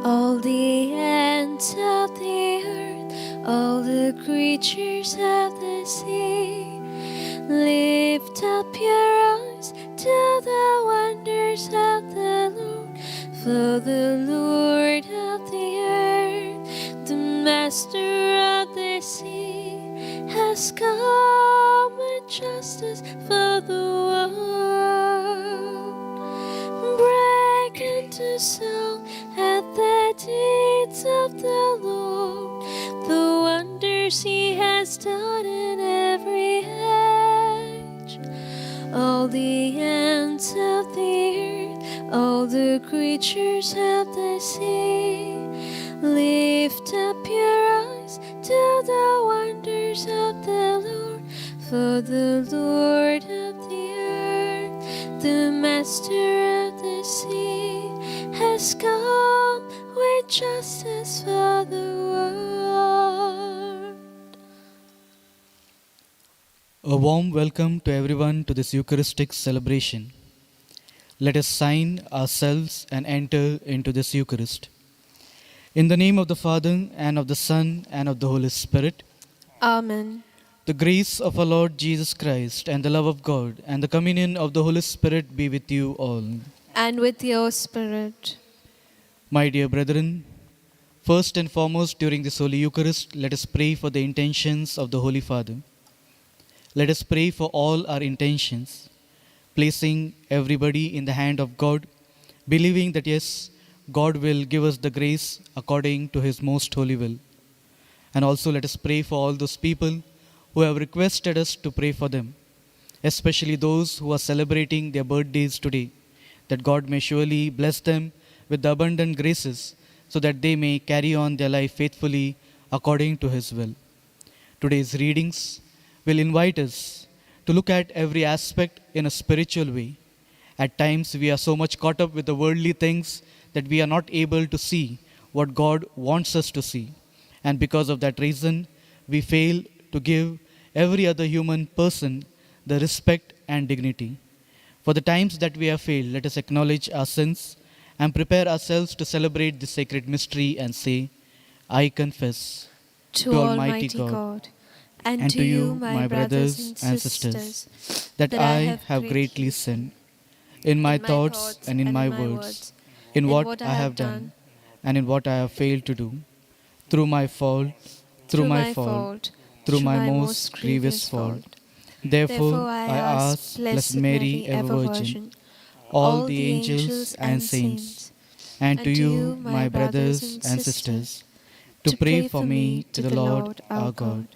All the ends of the earth, all the creatures of the sea, lift up your eyes to the wonders of the Lord. For the Lord of the earth, the Master of the sea, has come with justice for the world. Break into song at the deeds of the Lord, the wonders He has done in every age. All the ends of the earth, all the creatures of the sea, lift up your eyes to the wonders of the Lord. For the Lord of the earth, the Master of the sea, has come with justice for the world. A warm welcome to everyone to this Eucharistic celebration. Let us sign ourselves and enter into this Eucharist. In the name of the Father, and of the Son, and of the Holy Spirit. Amen. The grace of our Lord Jesus Christ, and the love of God, and the communion of the Holy Spirit be with you all. And with your spirit. My dear brethren, first and foremost during this Holy Eucharist, let us pray for the intentions of the Holy Father. Let us pray for all our intentions, placing everybody in the hand of God, believing that yes, God will give us the grace according to His most holy will. And also let us pray for all those people who have requested us to pray for them, especially those who are celebrating their birthdays today, that God may surely bless them with the abundant graces so that they may carry on their life faithfully according to His will. Today's readings will invite us to look at every aspect in a spiritual way. At times we are so much caught up with the worldly things that we are not able to see what God wants us to see. And because of that reason, we fail to give every other human person the respect and dignity. For the times that we have failed, let us acknowledge our sins and prepare ourselves to celebrate this sacred mystery and say, I confess To Almighty God, and to you, my brothers and sisters, that I have greatly sinned in my thoughts and in my words, in what I have done and in what I have failed to do, through my fault, through my most grievous fault. Therefore, I ask Blessed Mary, ever Virgin, all the angels and saints, and to you, my brothers and sisters, to pray for me to the Lord our God.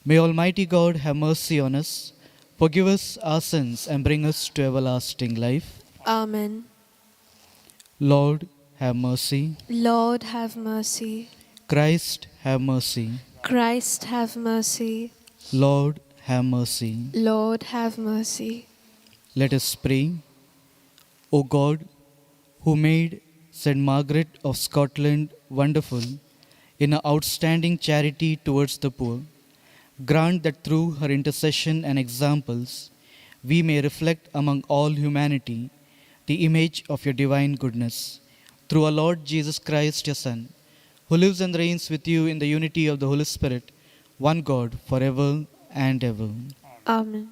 May Almighty God have mercy on us, forgive us our sins, and bring us to everlasting life. Amen. Lord, have mercy. Lord, have mercy. Christ, have mercy. Christ, have mercy. Lord, have mercy. Lord, have mercy. Let us pray. O God, who made St. Margaret of Scotland wonderful in her outstanding charity towards the poor, grant that through her intercession and examples, we may reflect among all humanity the image of your divine goodness. Through our Lord Jesus Christ, your Son, who lives and reigns with you in the unity of the Holy Spirit, one God, forever and ever. Amen.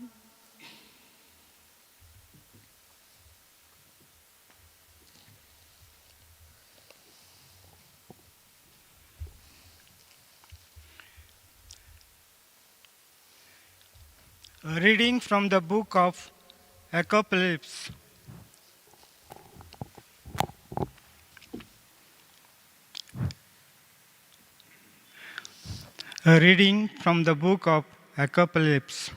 A reading from the book of Apocalypse. A reading from the book of Apocalypse.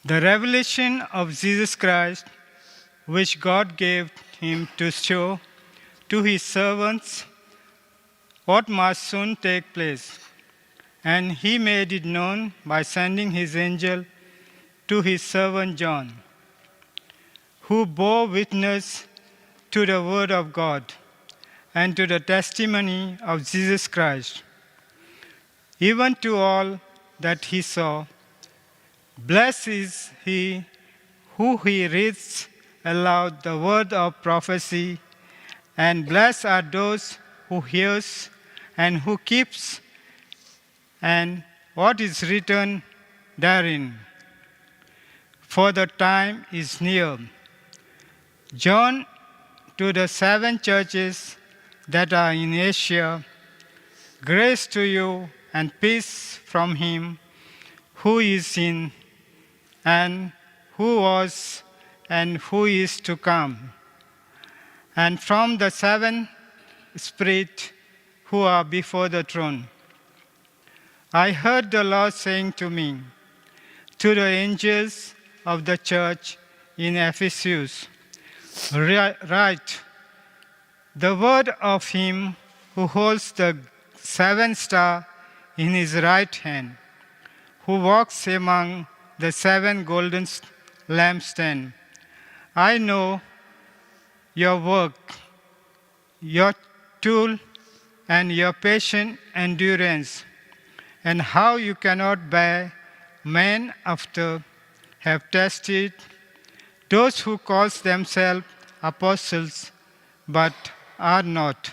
The revelation of Jesus Christ, which God gave him to show to his servants what must soon take place. And he made it known by sending his angel to his servant John, who bore witness to the word of God and to the testimony of Jesus Christ, even to all that he saw. Blessed is he who he reads aloud the word of prophecy and blessed are those who hears and who keeps and what is written therein. For the time is near. John, to the 7 churches that are in Asia, grace to you and peace from him who is in, and who was, and who is to come, and from the 7 spirits who are before the throne. I heard the Lord saying to me, to the angels of the church in Ephesus, write the word of him who holds the 7 stars in his right hand, who walks among the 7 golden lampstands. I know your work, your toil, and your patient endurance, and how you cannot bear men after have tested those who call themselves apostles but are not,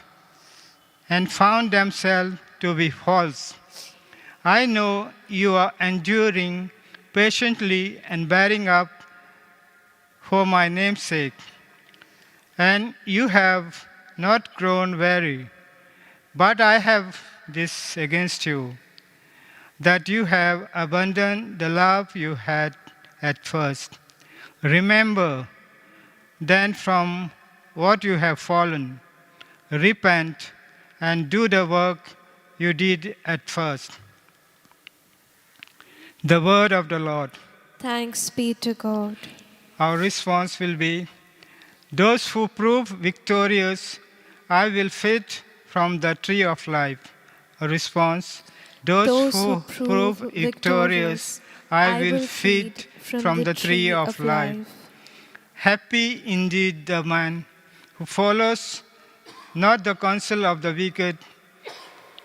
and found themselves to be false. I know you are enduring patiently and bearing up for my name's sake, and you have not grown weary. But I have this against you, that you have abandoned the love you had at first. Remember then from what you have fallen, repent and do the work you did at first. The word of the Lord. Thanks be to God. Our response will be, those who prove victorious, I will feed from the tree of life. A response, those who prove victorious, I will feed from the tree of life. Happy indeed the man who follows not the counsel of the wicked,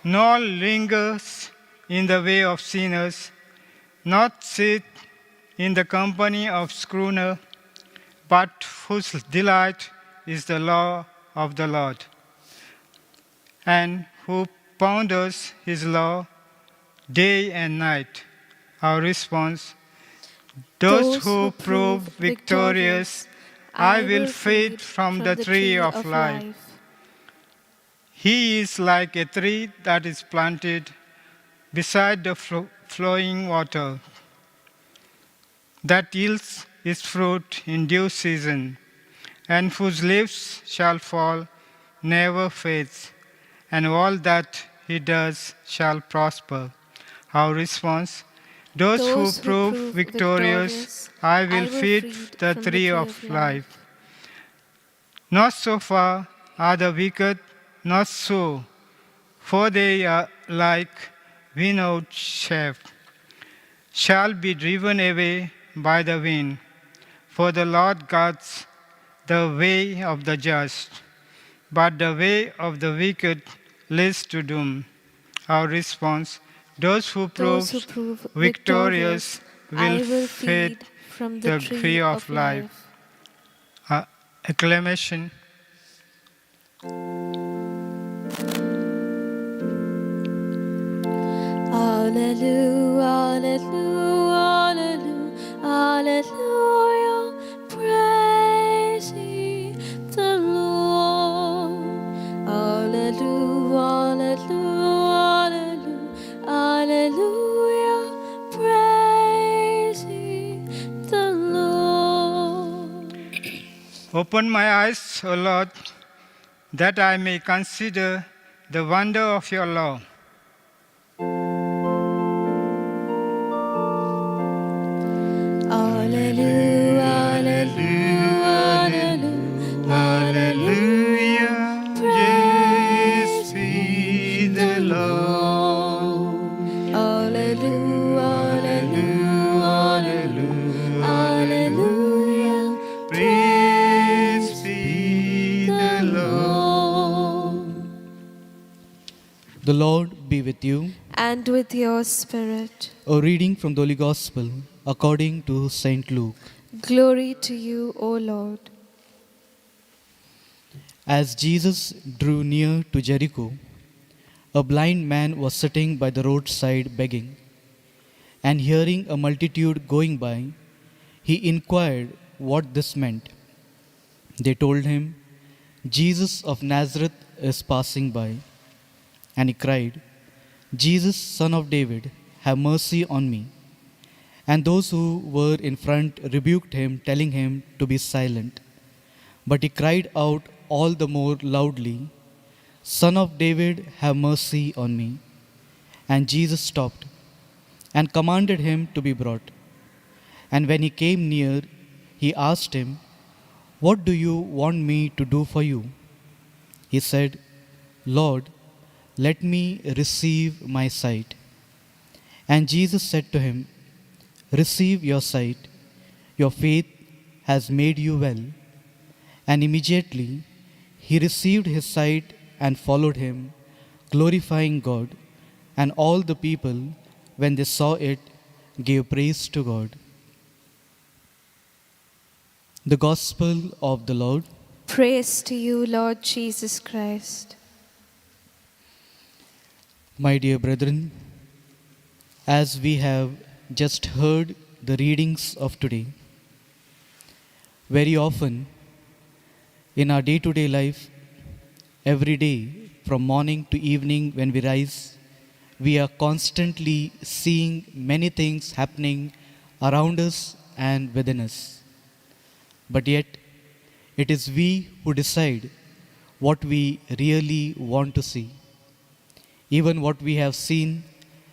nor lingers in the way of sinners, not sit in the company of scorners, but whose delight is the law of the Lord, and who ponders his law day and night. Our response, those who prove victorious, I will feed from the tree of life. He is like a tree that is planted beside the flowing water, that yields its fruit in due season, and whose leaves shall fall, never fades, and all that he does shall prosper. Our response, those who prove victorious, I will feed the tree of life. Not so far are the wicked, not so, for they are like winnowed chaff, shall be driven away by the wind. For the Lord guards the way of the just, but the way of the wicked leads to doom. Our response, those who prove victorious will feed from the tree of life. Acclamation. Hallelujah, hallelujah, hallelujah, praise ye the Lord. Hallelujah, hallelujah, hallelujah, praise ye the Lord. Open my eyes, O Lord, that I may consider the wonder of your law. Hallelujah, hallelujah, hallelujah, praise be the Lord. Hallelujah, hallelujah, hallelujah, Praise be the Lord. The Lord be with you. and with your spirit. A reading from the Holy Gospel according to Saint Luke. Glory to you, O Lord. As Jesus drew near to Jericho, a blind man was sitting by the roadside begging, and hearing a multitude going by, he inquired what this meant. They told him, Jesus of Nazareth is passing by. And he cried, Jesus, son of David, have mercy on me. And those who were in front rebuked him, telling him to be silent. But he cried out all the more loudly, Son of David, have mercy on me. And Jesus stopped and commanded him to be brought. And when he came near, he asked him, What do you want me to do for you? He said, Lord, let me receive my sight. And Jesus said to him, Receive your sight. Your faith has made you well. And immediately he received his sight and followed him, glorifying God. And all the people, when they saw it, gave praise to God. The Gospel of the Lord. Praise to you, Lord Jesus Christ. My dear brethren, as we have just heard the readings of today, very often in our day-to-day life, every day from morning to evening when we rise, we are constantly seeing many things happening around us and within us. But yet, it is we who decide what we really want to see. Even what we have seen,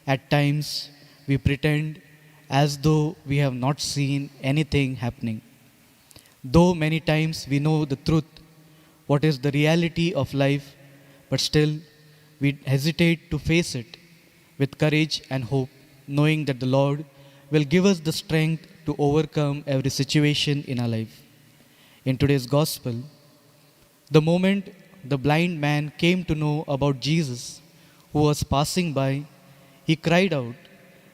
at times we pretend as though we have not seen anything happening. Though many times we know the truth, what is the reality of life, but still we hesitate to face it with courage and hope, knowing that the Lord will give us the strength to overcome every situation in our life. In today's Gospel, the moment the blind man came to know about Jesus, who was passing by, he cried out,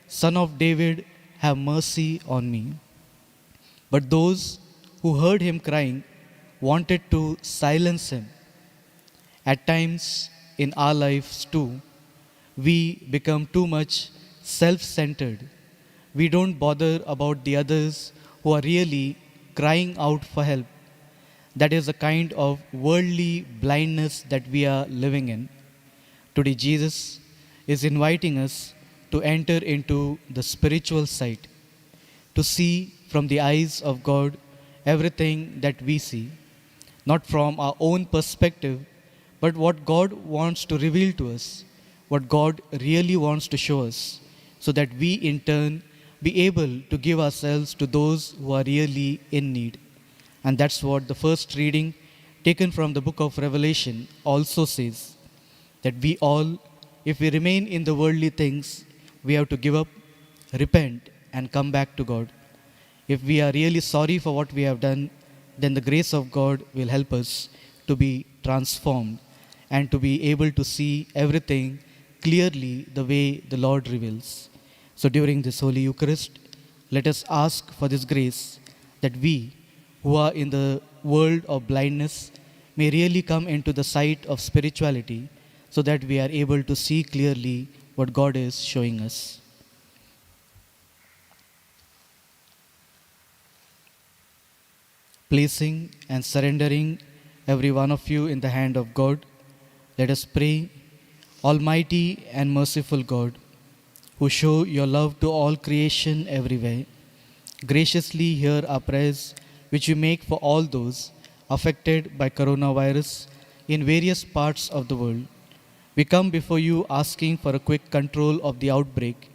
Son of David, have mercy on me. But those who heard him crying wanted to silence him. At times in our lives too, we become too much self-centered. We don't bother about the others who are really crying out for help. That is a kind of worldly blindness that we are living in. Today, Jesus is inviting us to enter into the spiritual sight, to see from the eyes of God everything that we see, not from our own perspective, but what God wants to reveal to us, what God really wants to show us, so that we in turn be able to give ourselves to those who are really in need. And that's what the first reading taken from the book of Revelation also says, that we all, if we remain in the worldly things, we have to give up, repent, and come back to God. If we are really sorry for what we have done, then the grace of God will help us to be transformed and to be able to see everything clearly the way the Lord reveals. So during this Holy Eucharist, let us ask for this grace that we, who are in the world of blindness, may really come into the sight of spirituality, so that we are able to see clearly what God is showing us. Placing and surrendering every one of you in the hand of God, let us pray. Almighty and merciful God, who show your love to all creation everywhere, graciously hear our prayers which we make for all those affected by coronavirus in various parts of the world. We come before you asking for a quick control of the outbreak,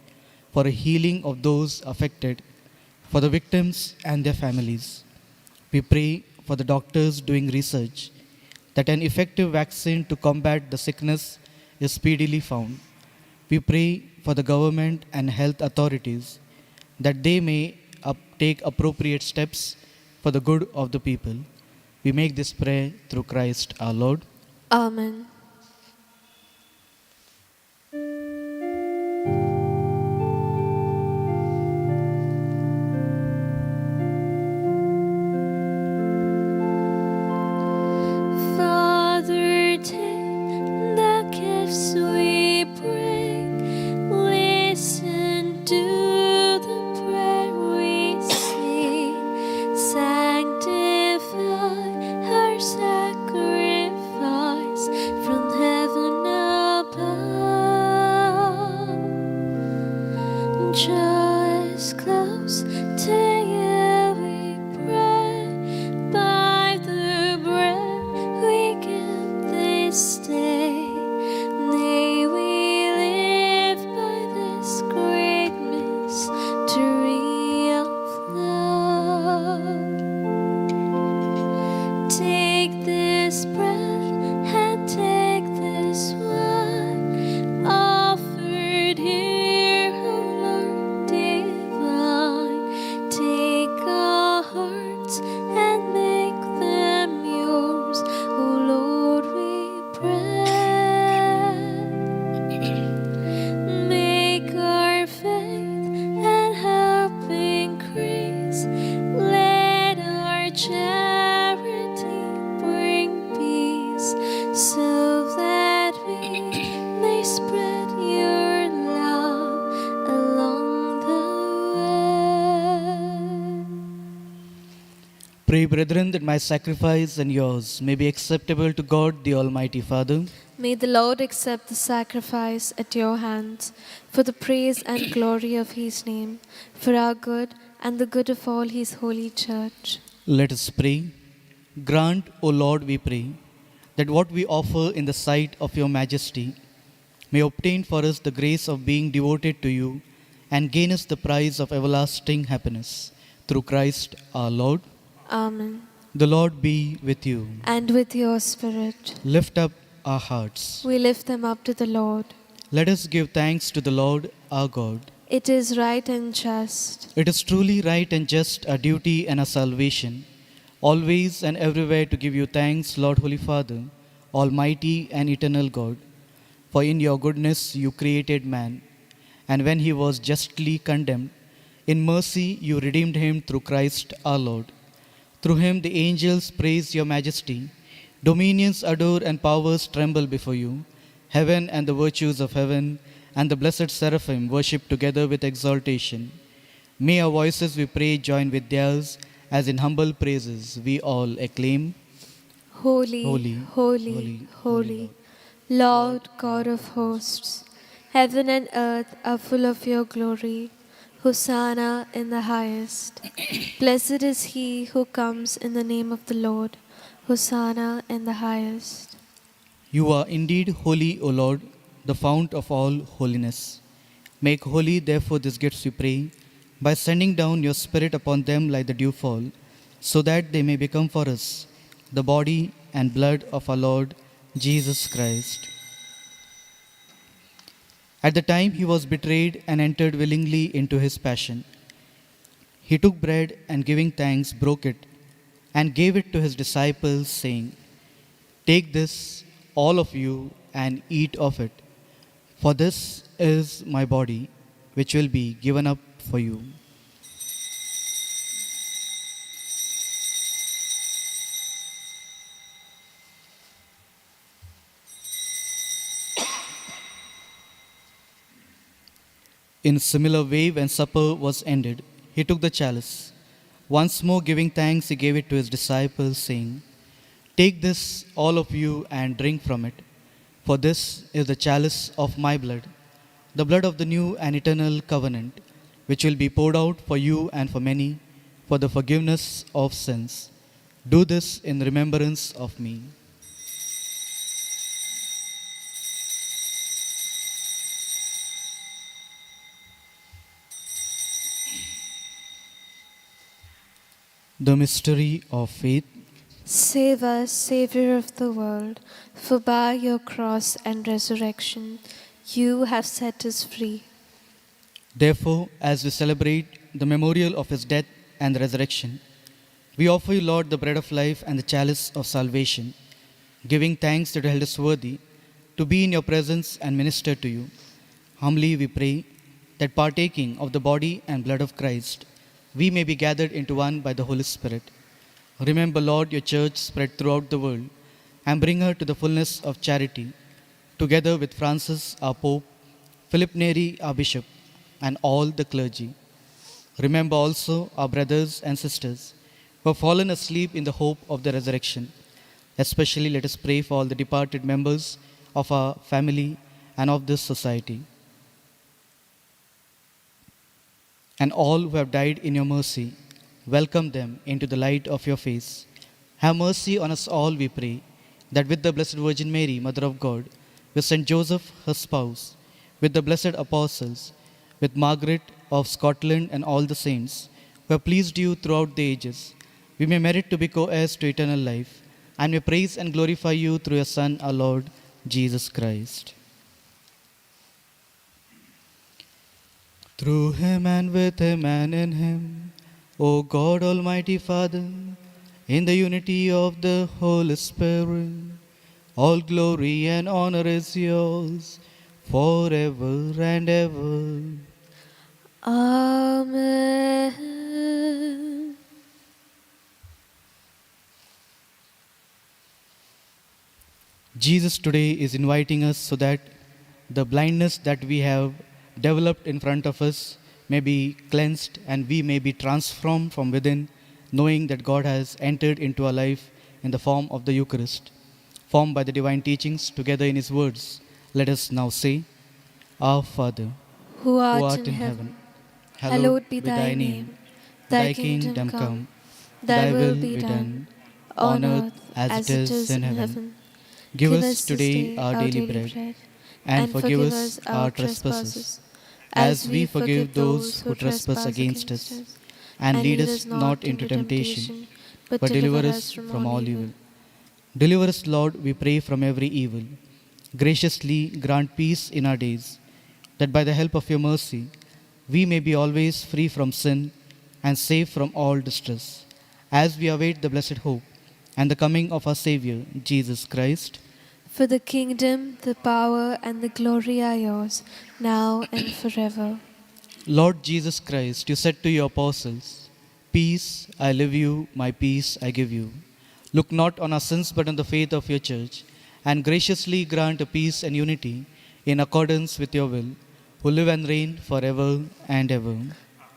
for a healing of those affected, for the victims and their families. We pray for the doctors doing research, that an effective vaccine to combat the sickness is speedily found. We pray for the government and health authorities, that they may take appropriate steps for the good of the people. We make this prayer through Christ our Lord. Amen. Father Pray, brethren, that my sacrifice and yours may be acceptable to God, the Almighty Father. May the Lord accept the sacrifice at your hands for the praise and glory of his name, for our good and the good of all his holy church. Let us pray. Grant, O Lord, we pray, that what we offer in the sight of your majesty may obtain for us the grace of being devoted to you and gain us the prize of everlasting happiness. Through Christ our Lord. Amen. The Lord be with you. And with your spirit, Lift up our hearts. we lift them up to the Lord. Let us give thanks to the Lord our God. It is right and just, It is truly right and just, our duty and our salvation, always and everywhere to give you thanks, Lord Holy Father, Almighty and eternal God. For in your goodness you created man, and when he was justly condemned, in mercy you redeemed him through Christ our Lord. Through him the angels praise your majesty, dominions adore and powers tremble before you. Heaven and the virtues of heaven and the blessed seraphim worship together with exaltation. May our voices, we pray, join with theirs, as in humble praises we all acclaim. Holy, Holy, holy, holy, holy, holy Lord God of hosts. Heaven and earth are full of your glory. Hosanna in the highest. Blessed is he who comes in the name of the Lord. Hosanna in the highest. You are indeed holy, O Lord, the fount of all holiness. Make holy, therefore, these gifts, we pray, by sending down your Spirit upon them like the dewfall, so that they may become for us the body and blood of our Lord Jesus Christ. At the time he was betrayed and entered willingly into his passion, he took bread and giving thanks broke it and gave it to his disciples, saying, "Take this, all of you, and eat of it, for this is my body, which will be given up for you." In similar way, when supper was ended, he took the chalice. Once more giving thanks, he gave it to his disciples, saying, "Take this, all of you, and drink from it, for this is the chalice of my blood, the blood of the new and eternal covenant, which will be poured out for you and for many for the forgiveness of sins. Do this in remembrance of me." The mystery of faith. Save us, Savior of the world, for by your cross and resurrection you have set us free. Therefore, as we celebrate the memorial of his death and resurrection, we offer you, Lord, the bread of life and the chalice of salvation, giving thanks that you held us worthy to be in your presence and minister to you. Humbly we pray that partaking of the body and blood of Christ, we may be gathered into one by the Holy Spirit. Remember, Lord, your church spread throughout the world, and bring her to the fullness of charity, together with Francis, our Pope, Philip Neri, our Bishop, and all the clergy. Remember also our brothers and sisters who have fallen asleep in the hope of the resurrection. Especially let us pray for all the departed members of our family and of this society, and all who have died in your mercy. Welcome them into the light of your face. Have mercy on us all, we pray, that with the Blessed Virgin Mary, Mother of God, with Saint Joseph, her spouse, with the blessed apostles, with Margaret of Scotland and all the saints who have pleased you throughout the ages, we may merit to be co-heirs to eternal life, and may praise and glorify you through your Son, our Lord, Jesus Christ. Through him and with him and in him, O God, Almighty Father, in the unity of the Holy Spirit, all glory and honor is yours forever and ever. Amen. Jesus today is inviting us so that the blindness that we have developed in front of us may be cleansed and we may be transformed from within knowing that God has entered into our life in the form of the Eucharist, formed by the divine teachings together in His words, let us now say, Our Father, who who art art in in heaven, heaven, hallowed hallowed be be thy thy name. name. Thy Thy kingdom kingdom come, come, thy thy will will be be done, done, on on earth earth as it as it is is in in heaven. heaven. Give Give us us this today day our our daily daily bread, bread, and and forgive forgive us us our our trespasses, trespasses, as as we we forgive forgive those those who who trespass trespass against against us. us. And And lead lead us us not not into into temptation, temptation, but but deliver deliver us us from from all all evil. evil. Deliver us, Lord, we pray, from every evil. Graciously grant peace in our days, that by the help of your mercy we may be always free from sin and safe from all distress, as we await the blessed hope and the coming of our Saviour, Jesus Christ. For the kingdom, the power, and the glory are yours, now and forever. Lord Jesus Christ, you said to your apostles, Peace I leave you, my peace I give you. Look not on our sins but on the faith of your church, and graciously grant a peace and unity in accordance with your will, who live and reign forever and ever.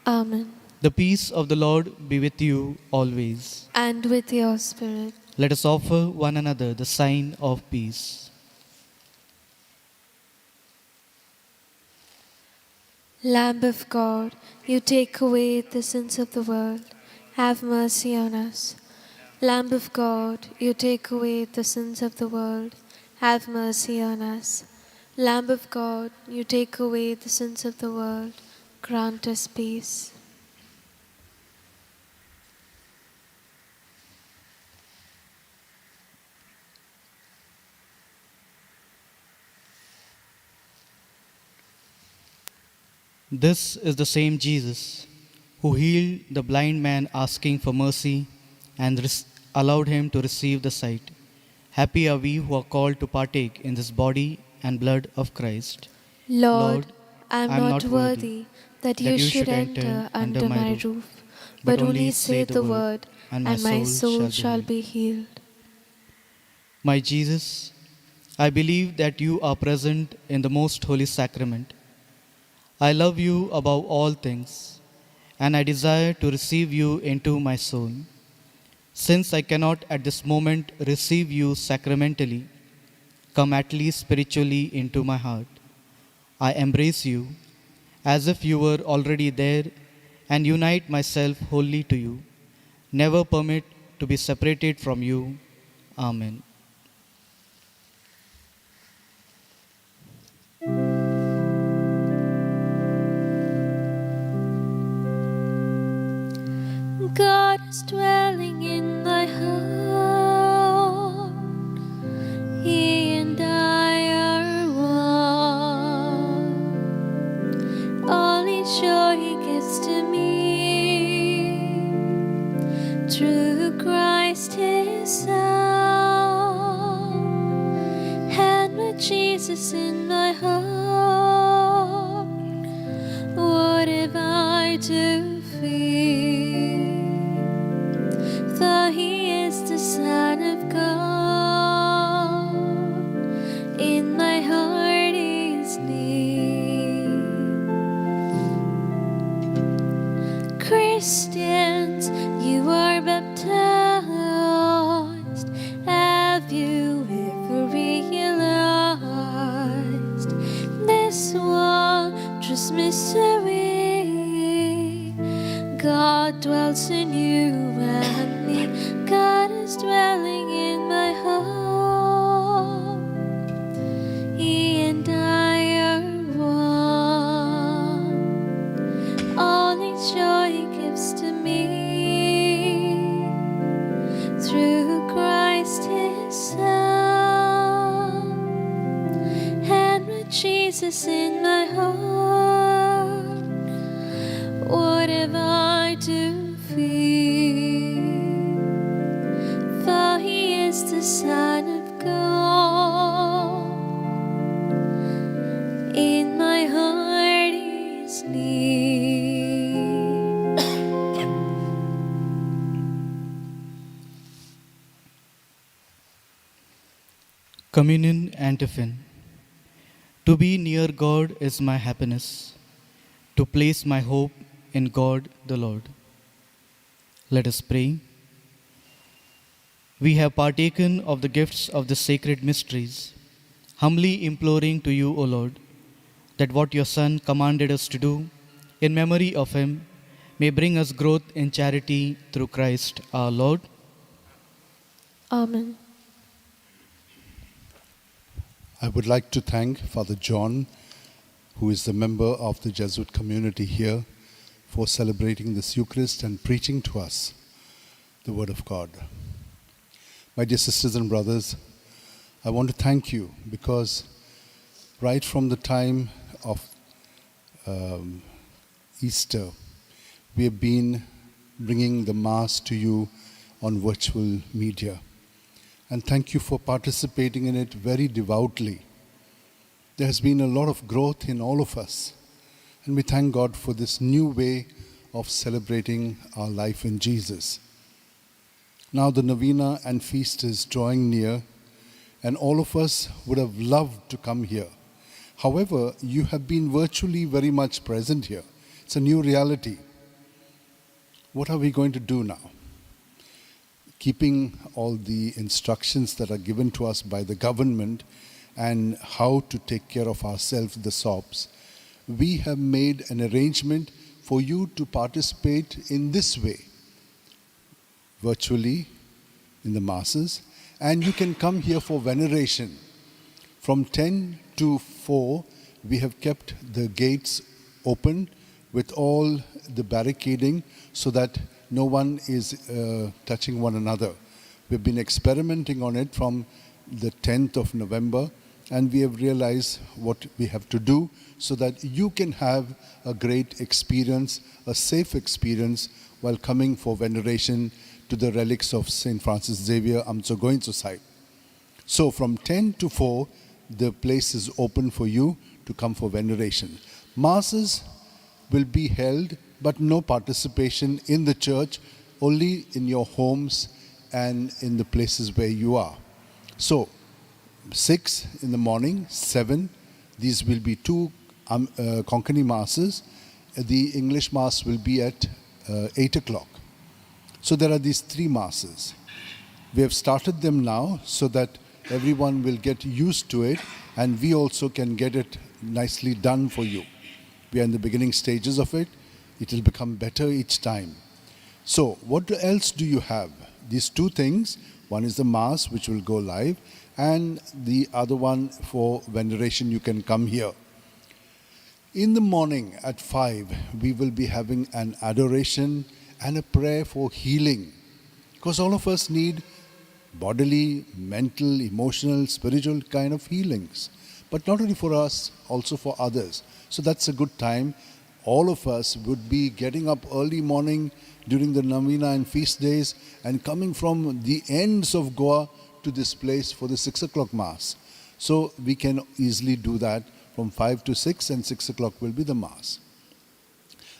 Amen. The peace of the Lord be with you always. And with your spirit. Let us offer one another the sign of peace. Lamb of God, you take away the sins of the world. Have mercy on us. Lamb of God, you take away the sins of the world. Have mercy on us. Lamb of God, you take away the sins of the world. Grant us peace. This is the same Jesus who healed the blind man asking for mercy and allowed him to receive the sight. Happy are we who are called to partake in this body and blood of Christ. Lord, Lord, I am I am not not worthy worthy that that you you should should enter enter under under my my roof, roof, but but only only say say the the word, word, and my and my soul soul shall be shall healed. be healed. My Jesus, I believe that you are present in the most holy sacrament. I love you above all things, and I desire to receive you into my soul. Since I cannot at this moment receive you sacramentally, come at least spiritually into my heart. I embrace you as if you were already there and unite myself wholly to you. Never permit to be separated from you. Amen. God is dwelling in thy heart. He and I are one. All His joy He gives to me through Christ His Son. And with Jesus in my heart, what have I to fear? For He is the Son of God. In my heart He is near. Christians, you are baptized. Have you ever realized this wondrous mystery? God dwells in you and me. God is dwelling in my heart. He and I are one. All His joy He gives to me through Christ His Son. And with Jesus in my heart, what have I to fear? For He is the Son of God. In my heart He is near. Communion Antiphon. To be near God is my happiness, to place my hope in God the Lord. Let us pray. We have partaken of the gifts of the sacred mysteries, humbly imploring to you, O Lord, that what your Son commanded us to do in memory of him may bring us growth in charity through Christ our Lord. Amen. I would like to thank Father John, who is the member of the Jesuit community here, for celebrating this Eucharist and preaching to us the Word of God. My dear sisters and brothers, I want to thank you because right from the time of Easter, we have been bringing the Mass to you on virtual media. And thank you for participating in it very devoutly. There has been a lot of growth in all of us. And we thank God for this new way of celebrating our life in Jesus. Now the novena and feast is drawing near, and all of us would have loved to come here. However, you have been virtually very much present here. It's a new reality. What are we going to do now? Keeping all the instructions that are given to us by the government and how to take care of ourselves, the SOPs, we have made an arrangement for you to participate in this way, virtually in the Masses, and you can come here for veneration. From 10 to 4, we have kept the gates open with all the barricading so that no one is touching one another. We've been experimenting on it from the 10th of November, and we have realized what we have to do so that you can have a great experience, a safe experience while coming for veneration to the relics of St. Francis Xavier Amtsogoinzo site. So from 10 to 4, the place is open for you to come for veneration. Masses will be held, but no participation in the church, only in your homes and in the places where you are. So, 6 in the morning, 7, these will be 2 Konkani Masses. The English Mass will be at 8 o'clock. So there are these 3 Masses. We have started them now so that everyone will get used to it, and we also can get it nicely done for you. We are in the beginning stages of it. It will become better each time. So what else do you have? These 2 things. One is the Mass, which will go live, and the other one for veneration, you can come here. In the morning at 5, we will be having an adoration and a prayer for healing. Because all of us need bodily, mental, emotional, spiritual kind of healings. But not only for us, also for others. So that's a good time. All of us would be getting up early morning during the Novena and feast days and coming from the ends of Goa to this place for the 6 o'clock Mass. So we can easily do that from 5 to 6, and 6 o'clock will be the Mass.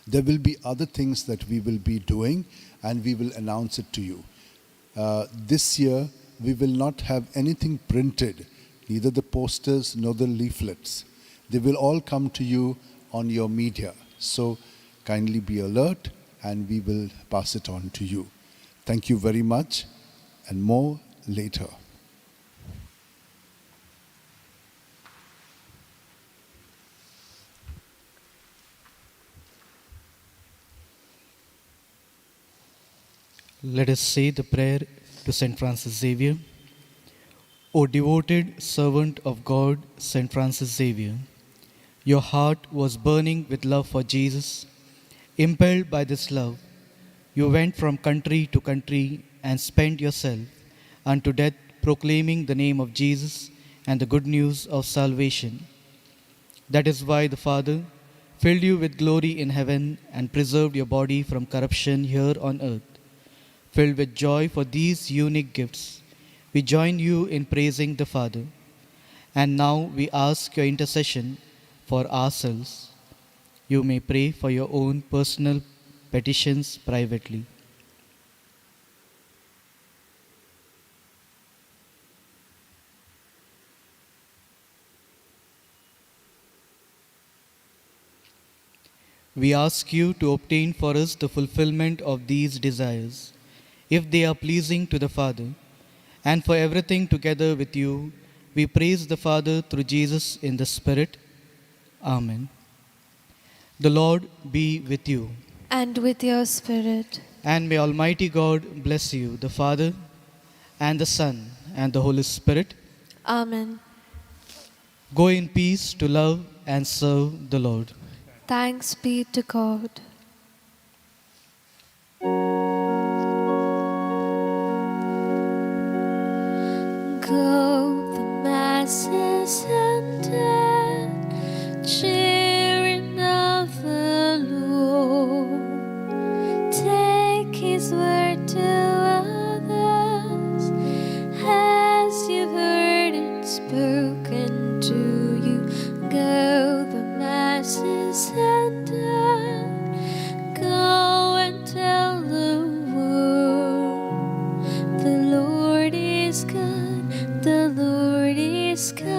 There will be other things that we will be doing, and we will announce it to you. This year, we will not have anything printed, neither the posters nor the leaflets. They will all come to you on your media. So kindly be alert, and we will pass it on to you. Thank you very much, and more later. Let us say the prayer to St. Francis Xavier. O devoted servant of God, St. Francis Xavier, your heart was burning with love for Jesus. Impelled by this love, you went from country to country and spent yourself unto death proclaiming the name of Jesus and the good news of salvation. That is why the Father filled you with glory in heaven and preserved your body from corruption here on earth. Filled with joy for these unique gifts, we join you in praising the Father. And now we ask your intercession for ourselves. You may pray for your own personal petitions privately. we ask you to obtain for us the fulfillment of these desires, if they are pleasing to the Father, and for everything together with you, we praise the Father through Jesus in the Spirit. Amen. The Lord be with you, And with your spirit. and may Almighty God bless you, the Father, and the Son, and the Holy Spirit. Amen. Go in peace to love and serve the Lord. Thanks be to God. Go, the Mass is ended, cheering of the Lord. Take His word to others, as you've heard it spoken to you. Go, the Mass is ended, go and tell the world, the Lord is good, the Lord is good.